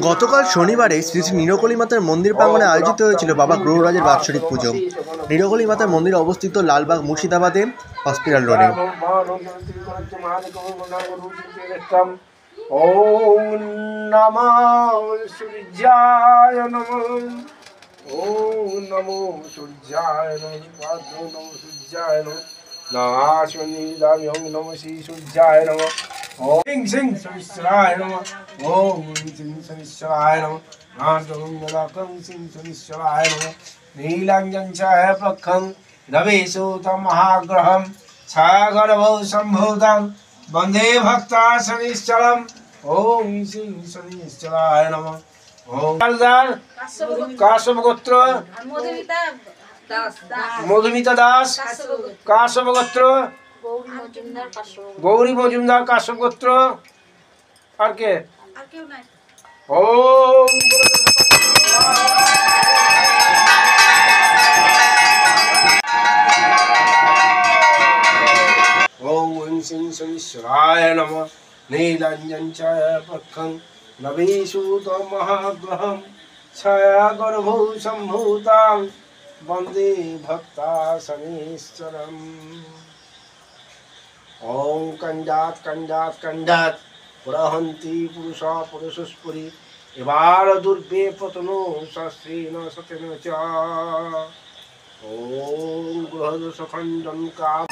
গতকাল শনিবারে শ্রী শ্রী নীলকলী মাতার মন্দির প্রাঙ্গণে আয়োজিত হয়েছিল বাবা গ্রহরাজের বাৎসরিক পুজো। নীলকলী মাতার মন্দির অবস্থিত লালবাগ মুর্শিদাবাদে হসপিটাল রোডে। ওম নমো সূর্যায় নমঃ। ওম নমো সূর্যায় নমঃ। নমো সূর্যায় নমঃ। নাশনি দায়ং নমঃ শ্রী সূর্যায় নমঃ। ওম সিং সবিশ্রায় নমঃ। ওম সিং সবিশ্রায় নমঃ। নাদং গলাকং সিং সবিশ্রায় নমঃ। নীলাঞ্জন চায় প্রখং রবিসূতং মহাগ্রহম ছাগরভৌ সম্ভূতং বন্দে ভক্তা শনিশ্চরম। ওম সিং শনিশ্চরায় নমঃ। ওম কাশ্যপ গোত্র মধুমিতা দাস কাশ্যপ গোত্র, গৌরী মজুমদার কাশ্যপ গোত্র। আর কে? ওম ওম সিং শনিশ্চরায় নমঃ। নীলাঞ্জন চায় প্রখং নবীসূতং মহাগ্রহম ছায়াগর্ভৌ সম্ভূতাং বন্দে ভক্তা শনিশ্চরম। ওম কণ্ডাৎ কণ্ডাৎ কণ্ডাৎ প্রহন্তি পুরুষা পুরুষস্পুরী এবার দুর্বে পতনো শাস্ত্রেণ সতেন চ। ওম গ্রহদোষ খণ্ডন কাম।